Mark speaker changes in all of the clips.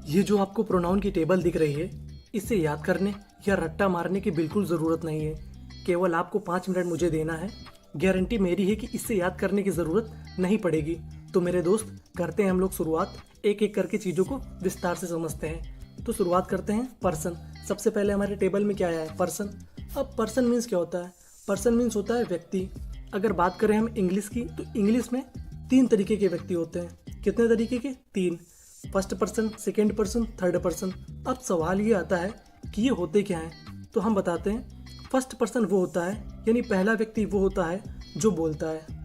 Speaker 1: ये जो आपको प्रोनाउन की टेबल दिख रही है, इसे याद करने या रट्टा मारने की बिल्कुल ज़रूरत नहीं है। केवल आपको 5 मिनट मुझे देना है। गारंटी मेरी है कि इससे याद करने की ज़रूरत नहीं पड़ेगी। तो मेरे दोस्त, करते हैं हम लोग शुरुआत। एक एक करके चीज़ों को विस्तार से समझते हैं। तो शुरुआत करते हैं पर्सन। सबसे पहले हमारे टेबल में क्या आया है? पर्सन। अब पर्सन मीन्स क्या होता है? पर्सन मीन्स होता है व्यक्ति। अगर बात करें हम इंग्लिश की, तो इंग्लिश में 3 तरीके के व्यक्ति होते हैं। कितने तरीके के? 3। First person, second person, third person. अब सवाल ये आता है कि ये होते क्या हैं? तो हम बताते हैं। फर्स्ट पर्सन वो होता है, यानी पहला व्यक्ति वो होता है जो बोलता है।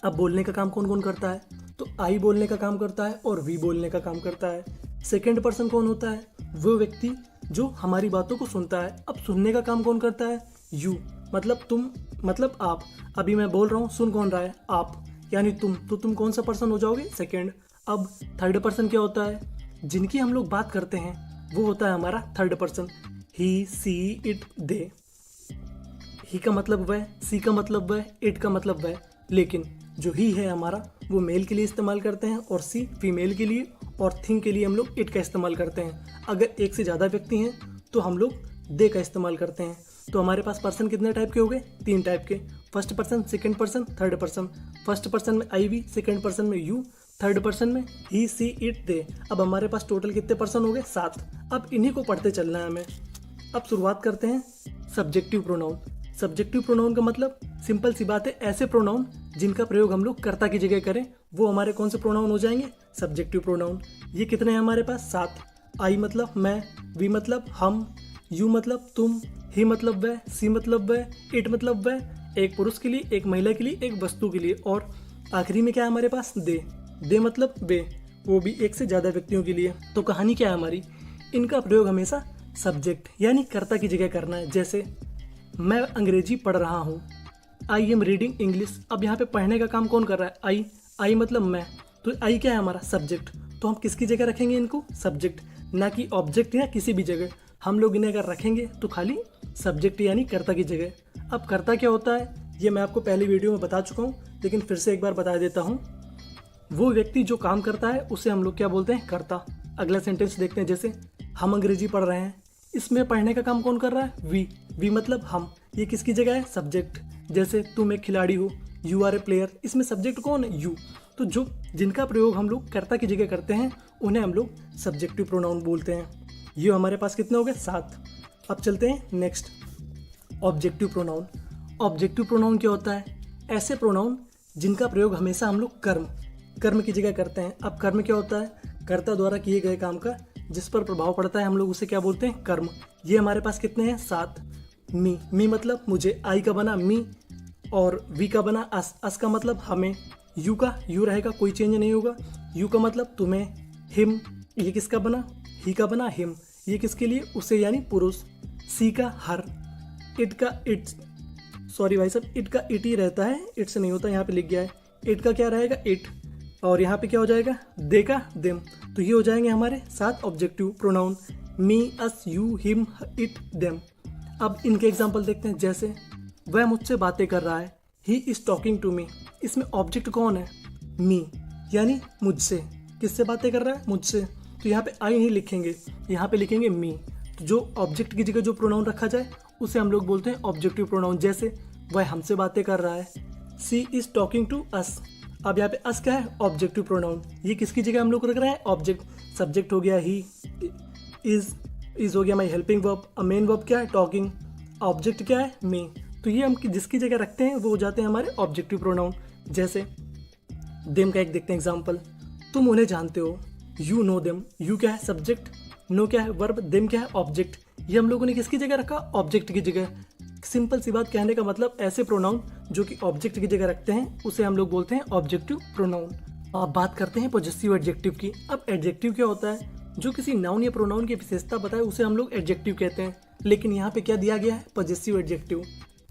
Speaker 1: अब बोलने का काम कौन कौन करता है? तो आई बोलने का काम करता है और वी बोलने का काम करता है। सेकेंड पर्सन कौन होता है? वो व्यक्ति जो हमारी बातों को सुनता है। अब सुनने का काम कौन करता है? यू, मतलब तुम, मतलब आप। अभी मैं बोल रहा हूँ, सुन कौन रहा है? आप, यानी तुम। तो तुम कौन सा पर्सन हो जाओगे? सेकेंड। अब थर्ड पर्सन क्या होता है? जिनकी हम लोग बात करते हैं वो होता है हमारा third person. He, she, it, they. He का मतलब वह, सी का मतलब वह, इट का मतलब वह। लेकिन जो ही है हमारा, वो मेल के लिए इस्तेमाल करते हैं और सी फीमेल के लिए, और थिंग के लिए हम लोग इट का इस्तेमाल करते हैं। अगर एक से ज़्यादा व्यक्ति हैं तो हम लोग दे का इस्तेमाल करते हैं। तो हमारे पास पर्सन कितने टाइप के हो गए? 3 टाइप के। First person, second person, third person. First person में आई, वी, सेकंड पर्सन में यू, थर्ड पर्सन में ही, सी, इट, दे। अब हमारे पास टोटल कितने पर्सन हो गए? 7। अब इन्हीं को पढ़ते चलना है हमें। अब शुरुआत करते हैं सब्जेक्टिव प्रोनाउन। सब्जेक्टिव प्रोनाउन का मतलब सिंपल सी बात है, ऐसे प्रोनाउन जिनका प्रयोग हम लोग कर्ता की जगह करें वो हमारे कौन से प्रोनाउन हो जाएंगे? Subjective pronoun. ये कितने हैं हमारे पास? 7। आई मतलब मैं, वी मतलब हम, यू मतलब तुम, ही मतलब वह, सी मतलब वह, इट मतलब वह। एक पुरुष के लिए, एक महिला के लिए, एक वस्तु के लिए। और आखिरी में क्या है हमारे पास? दे। दे मतलब वे, वो भी एक से ज़्यादा व्यक्तियों के लिए। तो कहानी क्या है हमारी? इनका प्रयोग हमेशा सब्जेक्ट यानी कर्ता की जगह करना है। जैसे मैं अंग्रेजी पढ़ रहा हूँ, आई एम रीडिंग इंग्लिश। अब यहाँ पे पढ़ने का काम कौन कर रहा है? आई। आई मतलब मैं। तो आई क्या है हमारा? सब्जेक्ट। तो हम किसकी जगह रखेंगे इनको? सब्जेक्ट, ना कि ऑब्जेक्ट या किसी भी जगह। हम लोग इन्हें अगर रखेंगे तो खाली सब्जेक्ट यानी कर्ता की जगह। अब कर्ता क्या होता है ये मैं आपको पहली वीडियो में बता चुका हूँ, लेकिन फिर से एक बार बता देता हूँ। वो व्यक्ति जो काम करता है उसे हम लोग क्या बोलते हैं? कर्ता। अगला सेंटेंस देखते हैं। जैसे हम अंग्रेजी पढ़ रहे हैं, इसमें पढ़ने का काम कौन कर रहा है? वी। वी मतलब हम। ये किसकी जगह है? सब्जेक्ट। जैसे तुम एक खिलाड़ी हो, यू आर ए प्लेयर, इसमें सब्जेक्ट कौन है? यू। तो जो जिनका प्रयोग हम लोग कर्ता की जगह करते हैं उन्हें हम लोग सब्जेक्टिव प्रोनाउन बोलते हैं। ये हमारे पास कितने हो गए? 7। अब चलते हैं next, objective pronoun. Objective pronoun क्या होता है? ऐसे प्रोनाउन जिनका प्रयोग हमेशा हम लोग कर्म की जगह करते हैं। अब कर्म क्या होता है? कर्ता द्वारा किए गए काम का जिस पर प्रभाव पड़ता है हम लोग उसे क्या बोलते हैं? कर्म। ये हमारे पास कितने हैं? 7। मी। मी मतलब मुझे, आई का बना मी, और वी का बना अस। अस का मतलब हमें, यू का यू रहेगा, कोई चेंज नहीं होगा। यू का मतलब तुम्हें। हिम, ये किसका बना? ही का बना हिम। ये किसके लिए? उसे यानी पुरुष। सी का हर। इट का इट, सॉरी भाई साहब, इट का इट ही रहता है, इट से नहीं होता, यहाँ पे लिख गया है। इट का क्या रहेगा? इट। और यहाँ पे क्या हो जाएगा? दे का देम। तो ये हो जाएंगे हमारे 7 objective pronoun. Me, us, you, him, it, them. अब इनके एग्जाम्पल देखते हैं। जैसे वह मुझसे बातें कर रहा है, he is talking to me. इसमें ऑब्जेक्ट कौन है? मी, यानी मुझसे। किससे बातें कर रहा है? मुझसे। तो यहाँ पे आई नहीं लिखेंगे, यहाँ पे लिखेंगे मी। तो जो ऑब्जेक्ट की जगह जो प्रोनाउन रखा जाए उसे हम लोग बोलते हैं ऑब्जेक्टिव प्रोनाउन। जैसे वह हमसे बातें कर रहा है, सी इज टॉकिंग टू अस। अब यहाँ पे अस क्या है? Objective pronoun. ये किसकी जगह हम लोग रख रहे हैं? ऑब्जेक्ट। सब्जेक्ट हो गया ही, इज हो गया माई हेल्पिंग वर्ब, मेन वर्ब क्या है? टॉकिंग। ऑब्जेक्ट क्या है? मी। तो ये हम जिसकी जगह रखते हैं वो हो जाते हैं हमारे ऑब्जेक्टिव प्रोनाउन। जैसे देम का एक देखते हैं एग्जाम्पल। तुम उन्हें जानते हो, यू नो देम। यू क्या है? सब्जेक्ट। नो क्या है? वर्ब। देम क्या है? ऑब्जेक्ट। ये हम लोगों ने किसकी जगह रखा? ऑब्जेक्ट की जगह। सिंपल सी बात, कहने का मतलब ऐसे प्रोनाउन जो कि ऑब्जेक्ट की जगह रखते हैं उसे हम लोग बोलते हैं ऑब्जेक्टिव प्रोनाउन। अब बात करते हैं पॉजेसिव एडजेक्टिव की। अब एडजेक्टिव क्या होता है? जो किसी नाउन या प्रोनाउन की विशेषता बताए उसे हम लोग एडजेक्टिव कहते हैं। लेकिन यहाँ पे क्या दिया गया है? Possessive adjective.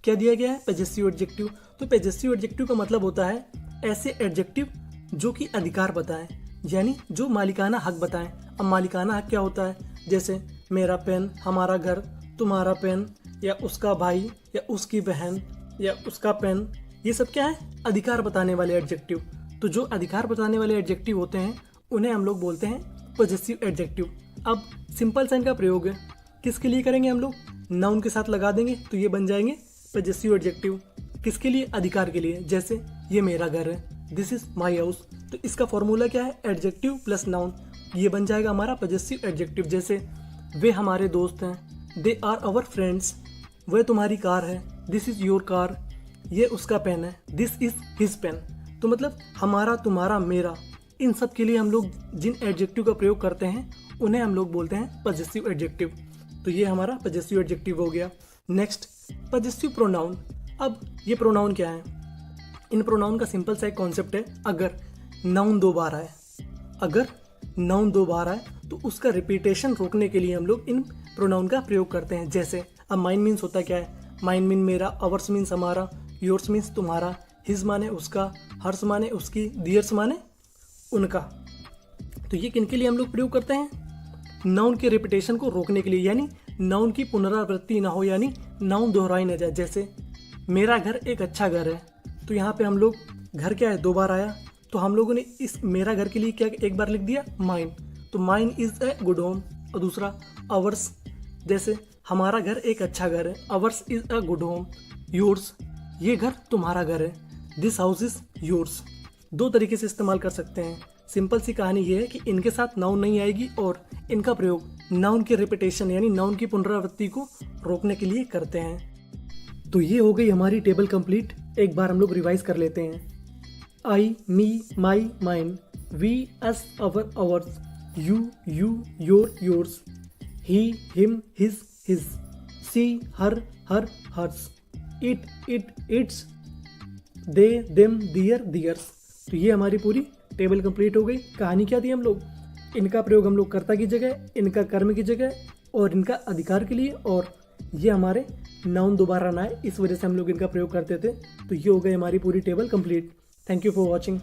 Speaker 1: क्या दिया गया है? Possessive adjective. तो पॉजेसिव एडजेक्टिव का मतलब होता है ऐसे एडजेक्टिव जो कि अधिकार बताएं, यानी जो मालिकाना हक बताएं। अब मालिकाना हक क्या होता है? जैसे मेरा पेन, हमारा घर, तुम्हारा पेन, या उसका भाई, या उसकी बहन, या उसका पेन। ये सब क्या है? अधिकार बताने वाले एडजेक्टिव। तो जो अधिकार बताने वाले एडजेक्टिव होते हैं उन्हें हम लोग बोलते हैं पजेसिव एडजेक्टिव। अब सिंपल सा इनका प्रयोग है, किसके लिए करेंगे हम लोग, नाउन के साथ लगा देंगे तो ये बन जाएंगे पजेसिव एडजेक्टिव। किसके लिए, अधिकार के लिए, जैसे ये मेरा घर है, दिस इज माई हाउस। तो इसका फॉर्मूला क्या है, एडजेक्टिव प्लस नाउन, ये बन जाएगा हमारा पजेसिव एडजेक्टिव। जैसे वे हमारे दोस्त हैं, दे आर आवर फ्रेंड्स, वह तुम्हारी कार है, दिस इज योर कार, ये उसका पेन है, दिस इज हिज पेन। तो मतलब हमारा, तुम्हारा, मेरा, इन सब के लिए हम लोग जिन एडजेक्टिव का प्रयोग करते हैं उन्हें हम लोग बोलते हैं पजेसिव एडजेक्टिव। तो ये हमारा पजेसिव एडजेक्टिव हो गया। Next possessive pronoun. अब ये प्रोनाउन क्या है, इन प्रोनाउन का सिंपल सा एक कॉन्सेप्ट है, अगर नाउन दो बार आए, अगर नाउन दो बार आए तो उसका रिपीटेशन रोकने के लिए हम लोग इन प्रोनाउन का प्रयोग करते हैं। जैसे अब माइन मीन्स होता क्या है, माइन मीन मेरा, अवर्स मीन्स हमारा, योर्स मीन्स तुम्हारा, हिज माने उसका, हर्स माने उसकी, दियर्स माने उनका। तो ये किनके लिए हम लोग प्रयोग करते हैं, नाउन के रिपीटेशन को रोकने के लिए, यानी नाउन की पुनरावृत्ति ना हो, यानी नाउन दोहराई ना जाए। जैसे मेरा घर एक अच्छा घर है, तो यहाँ पे हम लोग घर क्या है, दो बार आया, तो हम लोगों ने इस मेरा घर के लिए क्या एक बार लिख दिया, माइन, तो mine is a good home. और दूसरा अवर्स, जैसे हमारा घर एक अच्छा घर है, ours is a good home. Yours, ये घर तुम्हारा घर है, दिस हाउस इज योर्स। दो तरीके से इस्तेमाल कर सकते हैं। सिंपल सी कहानी ये है कि इनके साथ नाउन नहीं आएगी और इनका प्रयोग नाउन के रिपीटेशन यानी नाउन की पुनरावृत्ति को रोकने के लिए करते हैं। तो ये हो गई हमारी टेबल कंप्लीट। एक बार हम लोग रिवाइज कर लेते हैं। I, me, my, mine, we, us, our, ours, you, your, yours, he, him, his, she, her, hers, it, its, they, them, theirs. तो ये हमारी पूरी टेबल कंप्लीट हो गई। कहानी क्या थी, हम लोग इनका प्रयोग हम लोग कर्ता की जगह, इनका कर्म की जगह और इनका अधिकार के लिए, और ये हमारे नाउन दोबारा ना आए इस वजह से हम लोग इनका प्रयोग करते थे। तो ये हो गई हमारी पूरी table complete. Thank you for watching.